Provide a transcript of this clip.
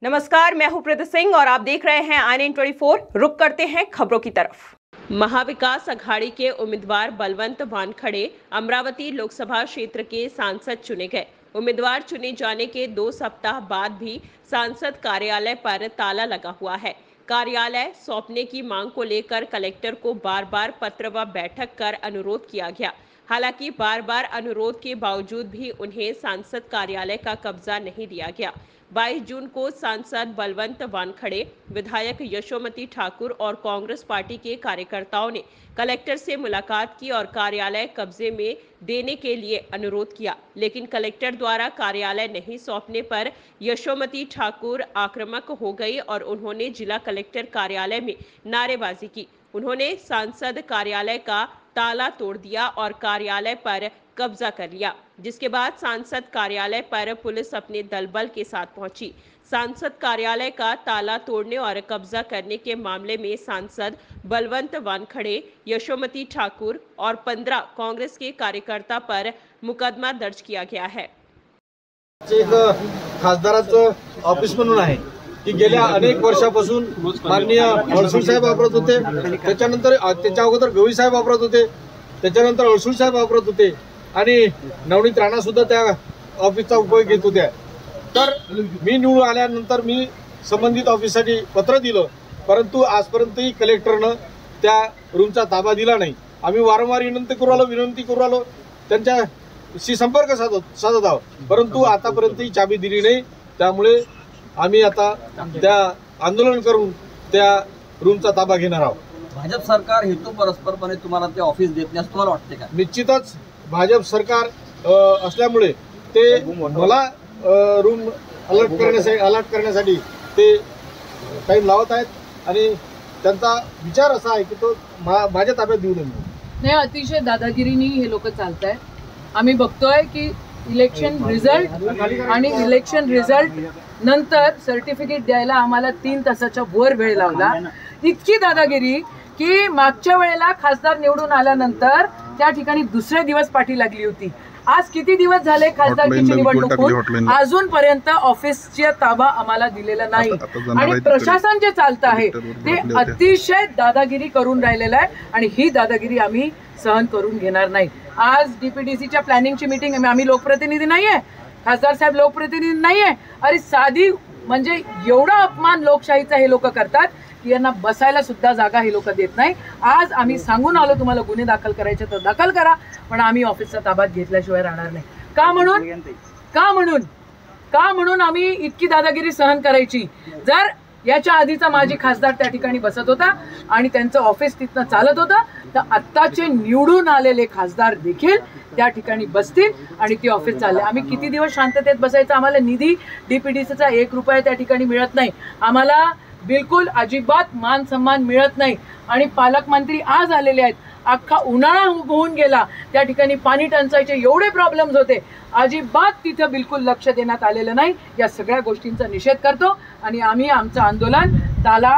नमस्कार, मैं हूं प्रीति सिंह और आप देख रहे हैं INN24। रुक करते हैं खबरों की तरफ। महाविकास अघाड़ी के उम्मीदवार बलवंत वानखड़े अमरावती लोकसभा क्षेत्र के सांसद चुने गए। उम्मीदवार चुने जाने के 2 सप्ताह बाद भी सांसद कार्यालय पर ताला लगा हुआ है। कार्यालय सौंपने की मांग को लेकर कलेक्टर को बार-बार पत्र व बैठक कर अनुरोध किया गया। हालांकि बार-बार अनुरोध के बावजूद भी उन्हें सांसद कार्यालय का कब्जा नहीं दिया गया। 22 जून को सांसद बलवंत वानखड़े, विधायक यशोमती ठाकुर और कांग्रेस पार्टी के कार्यकर्ताओं ने कलेक्टर से मुलाकात की और कार्यालय कब्जे में देने के लिए अनुरोध किया, लेकिन कलेक्टर द्वारा कार्यालय नहीं सौंपने पर यशोमती ठाकुर आक्रामक हो गई और उन्होंने जिला कलेक्टर कार्यालय में नारेबाजी की। उन्होंने सांसद कार्यालय का ताला तोड़ दिया और कार्यालय पर कब्जा कर लिया, जिसके बाद सांसद कार्यालय पर पुलिस अपने दल बल के साथ पहुंची। सांसद कार्यालय का ताला तोड़ने और कब्जा करने के मामले में सांसद बलवंत वानखड़े, यशोमती ठाकुर और 15 कांग्रेस के कार्यकर्ता पर मुकदमा दर्ज किया गया है। एक खासदाराचं ऑफिस म्हणून आहे की गेल्या अनेक वर्षापासून माननीय अडसूळ साहेब वापरत होते, त्याच्यानंतर त्याच्या अगोदर गवळी साहेब वापरत होते, त्याच्यानंतर अडसूळ साहेब वापरत होते आणि नवनीत राणा सुद्धा त्या ऑफिसचा उपयोग घेत होत्या। तर मी निवडून आल्यानंतर मी संबंधित ऑफिससाठी पत्र दिलं, परंतु आजपर्यंतही कलेक्टरनं त्या रूमचा ताबा दिला नाही। आम्ही वारंवार विनंती करू आलो त्यांच्याशी संपर्क साधत आहोत, परंतु आतापर्यंत ही चाबी दिली नाही। त्यामुळे आम्ही आता त्या आंदोलन करून त्या रूमचा ताबा घेणार आहोत। भाजप सरकार हेतू परस्परपणे तुम्हाला ते ऑफिस देत नाही असं तुम्हाला वाटते का? निश्चितच भाजप सरकार असल्यामुळे ते मला रूम अलर्ट करण्यासाठी ते टाइम लावत आहेत आणि त्यांचा विचार असा आहे की तो माझ्या ताब्यात देऊ नये। नाही, अतिशय दादागिरीनी हे लोक चालत आहेत। आम्ही बघतोय की इलेक्शन रिझल्ट नंतर सर्टिफिकेट द्यायला आम्हाला 3 तासाच्या वर वेळ लावला। इतकी दादागिरी की मागच्या वेळेला खासदार निवडून आल्यानंतर त्या ठिकाणी दुसरे दिवस पाठी लागली होती। आज किती दिवस झाले खासदारकीची निवडणूक होऊन अजूनपर्यंत ऑफिसचा ताबा आम्हाला दिलेला नाही आणि प्रशासन जे चालत आहे ते अतिशय दादागिरी करून राहिलेलं आहे आणि ही दादागिरी आम्ही सहन करून घेणार नाही। आज DPDCच्या प्लॅनिंगची मीटिंग, आम्ही लोकप्रतिनिधी नाहीये, खासदार साहेब लोकप्रतिनिधी नाहीये। अरे साधी म्हणजे एवढा अपमान लोकशाहीचा हे लोक करतात की यांना बसायला सुद्धा जागा हे लोक देत नाही। आज आम्ही सांगून आलो तुम्हाला गुन्हे दाखल करायचे तर दाखल करा, पण आम्ही ऑफिसचा ताब्यात घेतल्याशिवाय राहणार नाही। का म्हणून आम्ही इतकी दादागिरी सहन करायची? जर याच्या आधीचा माजी खासदार त्या ठिकाणी बसत होता आणि त्यांचं ऑफिस तिथनं चालत होतं, तर आत्ताचे निवडून आलेले खासदार देखील त्या ठिकाणी बसतील आणि ती ऑफिस चालले। आम्ही किती दिवस शांततेत बसायचं? आम्हाला निधी DPDCचा 1 रुपया त्या ठिकाणी मिळत नाही, आम्हाला बिलकुल अजिबात मान सन्मान मिळत नाही आणि पालकमंत्री आज आलेले आहेत। अख्खा उन्हाळा होऊन गेला, त्या ठिकाणी पाणी टंचाईचे एवढे प्रॉब्लेम्स होते, अजिबात तिथं बिलकुल लक्ष देण्यात आलेलं नाही। या सगळ्या गोष्टींचा निषेध करतो आणि आम्ही आमचं आंदोलन ताला